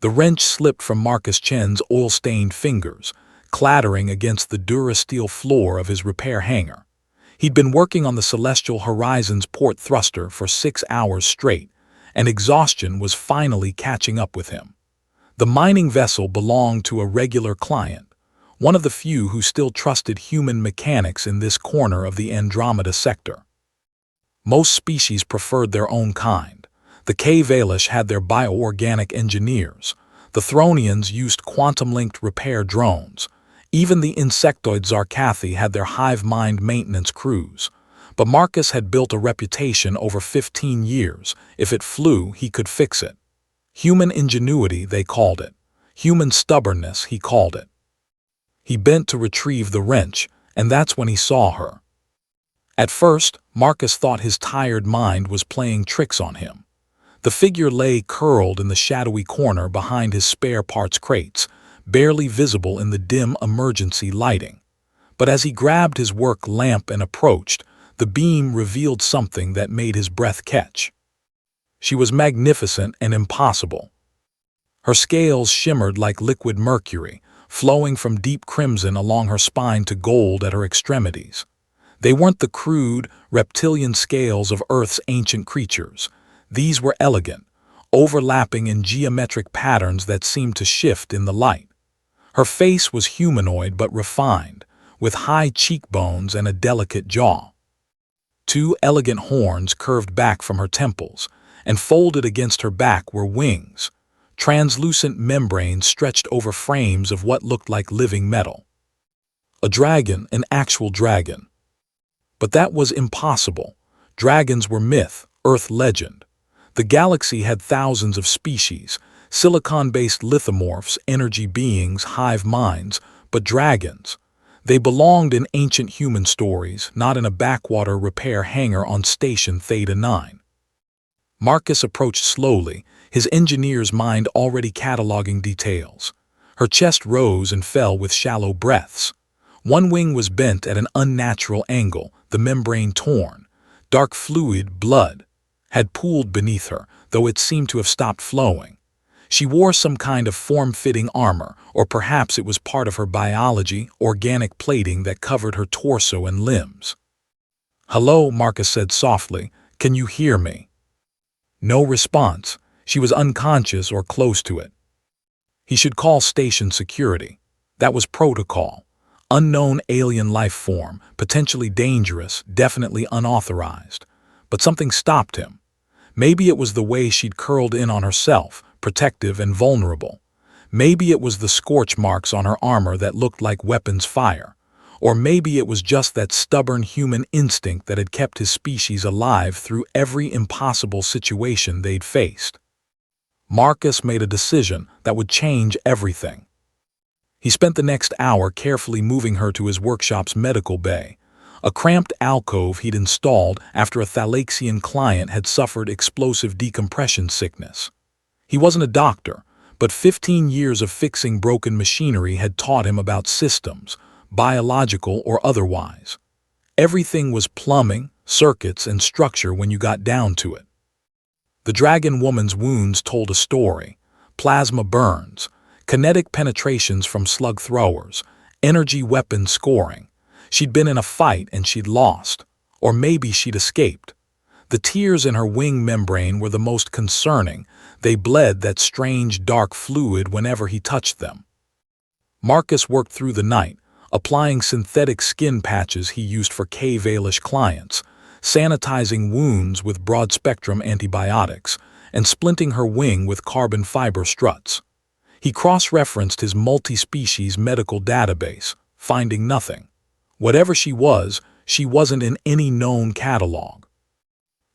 The wrench slipped from Marcus Chen's oil-stained fingers, clattering against the Durasteel floor of his repair hangar. He'd been working on the Celestial Horizon's port thruster for 6 hours straight, and exhaustion was finally catching up with him. The mining vessel belonged to a regular client, one of the few who still trusted human mechanics in this corner of the Andromeda sector. Most species preferred their own kind. The K-Valish had their bioorganic engineers. The Thronians used quantum-linked repair drones. Even the insectoid Zarkathi had their hive-mind maintenance crews. But Marcus had built a reputation over 15 years. If it flew, he could fix it. Human ingenuity, they called it. Human stubbornness, he called it. He bent to retrieve the wrench, and that's when he saw her. At first, Marcus thought his tired mind was playing tricks on him. The figure lay curled in the shadowy corner behind his spare parts crates, barely visible in the dim emergency lighting. But as he grabbed his work lamp and approached, the beam revealed something that made his breath catch. She was magnificent and impossible. Her scales shimmered like liquid mercury, flowing from deep crimson along her spine to gold at her extremities. They weren't the crude, reptilian scales of Earth's ancient creatures. These were elegant, overlapping in geometric patterns that seemed to shift in the light. Her face was humanoid but refined, with high cheekbones and a delicate jaw. 2 elegant horns curved back from her temples, and folded against her back were wings, translucent membranes stretched over frames of what looked like living metal. A dragon, an actual dragon. But that was impossible. Dragons were myth, Earth legend. The galaxy had thousands of species, silicon-based lithomorphs, energy beings, hive minds, but dragons. They belonged in ancient human stories, not in a backwater repair hangar on Station Theta 9. Marcus approached slowly, his engineer's mind already cataloging details. Her chest rose and fell with shallow breaths. One wing was bent at an unnatural angle, the membrane torn. Dark fluid, blood, had pooled beneath her, though it seemed to have stopped flowing. She wore some kind of form-fitting armor, or perhaps it was part of her biology, organic plating that covered her torso and limbs. "Hello," Marcus said softly. "Can you hear me?" No response. She was unconscious or close to it. He should call station security. That was protocol. Unknown alien life form, potentially dangerous, definitely unauthorized. But something stopped him. Maybe it was the way she'd curled in on herself, protective and vulnerable. Maybe it was the scorch marks on her armor that looked like weapons fire. Or maybe it was just that stubborn human instinct that had kept his species alive through every impossible situation they'd faced. Marcus made a decision that would change everything. He spent the next hour carefully moving her to his workshop's medical bay, a cramped alcove he'd installed after a Thalaxian client had suffered explosive decompression sickness. He wasn't a doctor, but 15 years of fixing broken machinery had taught him about systems, biological or otherwise. Everything was plumbing, circuits, and structure when you got down to it. The dragon woman's wounds told a story: plasma burns, kinetic penetrations from slug throwers, energy weapon scoring. She'd been in a fight and she'd lost, or maybe she'd escaped. The tears in her wing membrane were the most concerning. They bled that strange dark fluid whenever he touched them. Marcus worked through the night, applying synthetic skin patches he used for K-Valish clients, sanitizing wounds with broad-spectrum antibiotics, and splinting her wing with carbon fiber struts. He cross-referenced his multi-species medical database, finding nothing. Whatever she wasn't in any known catalog.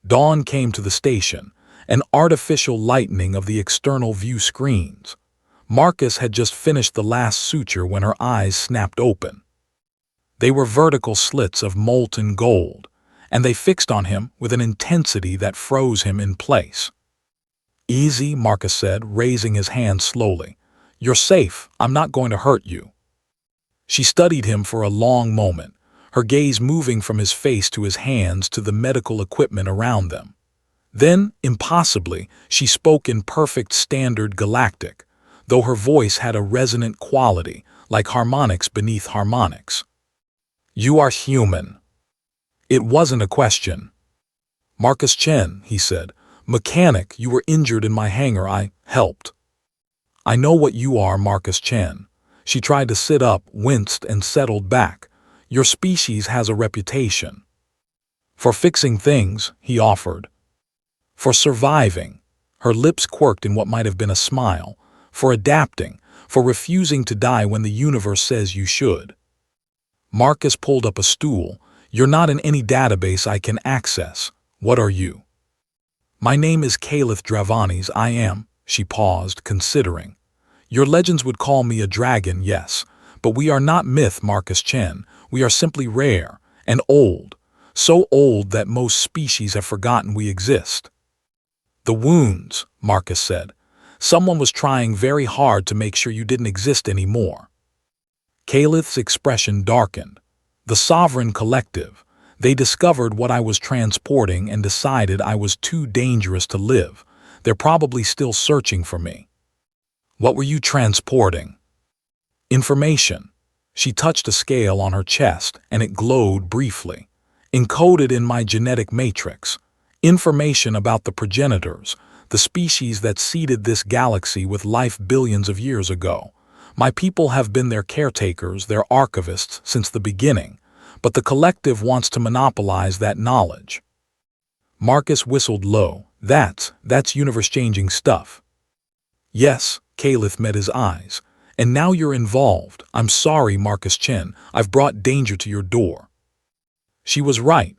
Dawn came to the station, an artificial lightening of the external view screens. Marcus had just finished the last suture when her eyes snapped open. They were vertical slits of molten gold, and they fixed on him with an intensity that froze him in place. "Easy," Marcus said, raising his hand slowly. "You're safe. I'm not going to hurt you." She studied him for a long moment, her gaze moving from his face to his hands to the medical equipment around them. Then, impossibly, she spoke in perfect standard galactic. though her voice had a resonant quality, like harmonics beneath harmonics. "You are human." It wasn't a question. "Marcus Chen," he said. "Mechanic, you were injured in my hangar. I helped." "I know what you are, Marcus Chen." She tried to sit up, winced, and settled back. "Your species has a reputation." "For fixing things," he offered. "For surviving." Her lips quirked in what might have been a smile. "For adapting. For refusing to die when the universe says you should." Marcus pulled up a stool. "You're not in any database I can access. What are you?" "My name is Caliph Dravanis. I am." She paused, considering. "Your legends would call me a dragon, yes. But we are not myth, Marcus Chen. We are simply rare and old. So old that most species have forgotten we exist." "The wounds," Marcus said. "Someone was trying very hard to make sure you didn't exist anymore." Caliph's expression darkened. "The Sovereign Collective. They discovered what I was transporting and decided I was too dangerous to live. They're probably still searching for me." "What were you transporting?" "Information." She touched a scale on her chest, and it glowed briefly. "Encoded in my genetic matrix. Information about the progenitors, the species that seeded this galaxy with life billions of years ago. My people have been their caretakers, their archivists, since the beginning, but the collective wants to monopolize that knowledge." Marcus whistled low. That's universe-changing stuff." "Yes," Caliph met his eyes. "And now you're involved. I'm sorry, Marcus Chen. I've brought danger to your door." She was right.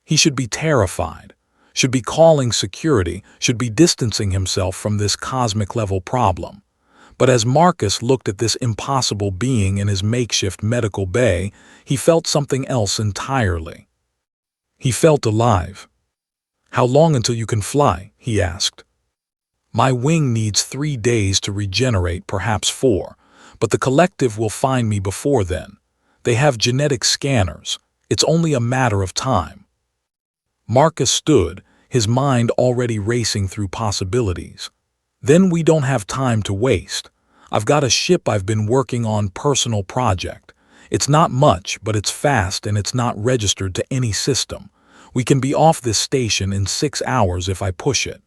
He should be terrified, should be calling security, should be distancing himself from this cosmic-level problem. But as Marcus looked at this impossible being in his makeshift medical bay, he felt something else entirely. He felt alive. "How long until you can fly?" he asked. "My wing needs 3 days to regenerate, perhaps 4, but the collective will find me before then. They have genetic scanners. It's only a matter of time." Marcus stood, his mind already racing through possibilities. "Then we don't have time to waste. I've got a ship I've been working on, personal project. It's not much, but it's fast and it's not registered to any system. We can be off this station in 6 hours if I push it."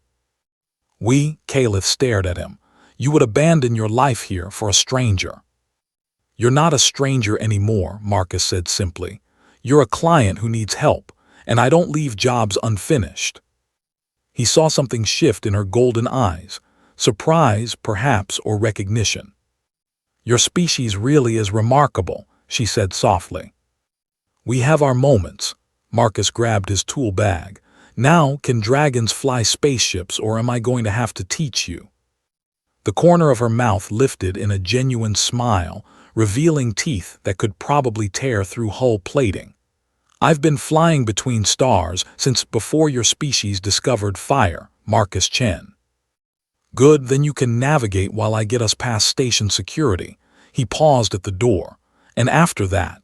Caliph stared at him. "You would abandon your life here for a stranger." "You're not a stranger anymore," Marcus said simply. "You're a client who needs help, and I don't leave jobs unfinished." He saw something shift in her golden eyes. Surprise, perhaps, or recognition. "Your species really is remarkable," she said softly. "We have our moments." Marcus grabbed his tool bag. "Now, can dragons fly spaceships, or am I going to have to teach you?" The corner of her mouth lifted in a genuine smile, revealing teeth that could probably tear through hull plating. "I've been flying between stars since before your species discovered fire, Marcus Chen." "Good, then you can navigate while I get us past station security." He paused at the door. "And after that?"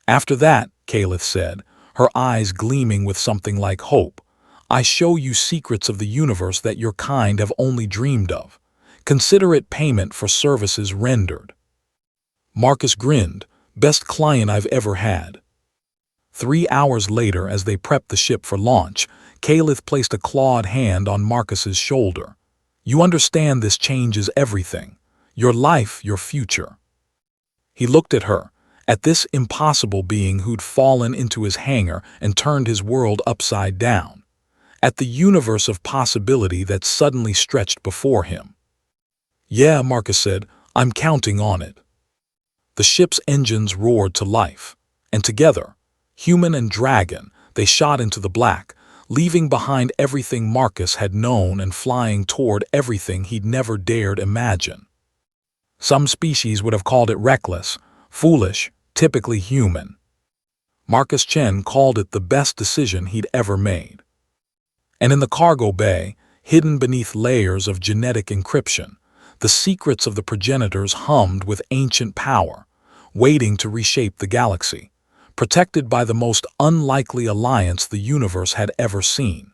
"After that," Caliph said, her eyes gleaming with something like hope, "I show you secrets of the universe that your kind have only dreamed of. Consider it payment for services rendered." Marcus grinned. "Best client I've ever had." 3 hours later, as they prepped the ship for launch, Caliph placed a clawed hand on Marcus's shoulder. "You understand this changes everything. Your life, your future." He looked at her, at this impossible being who'd fallen into his hangar and turned his world upside down, at the universe of possibility that suddenly stretched before him. "Yeah," Marcus said, "I'm counting on it." The ship's engines roared to life, and together, human and dragon, they shot into the black, leaving behind everything Marcus had known and flying toward everything he'd never dared imagine. Some species would have called it reckless, foolish, typically human. Marcus Chen called it the best decision he'd ever made. And in the cargo bay, hidden beneath layers of genetic encryption, the secrets of the progenitors hummed with ancient power, waiting to reshape the galaxy, protected by the most unlikely alliance the universe had ever seen.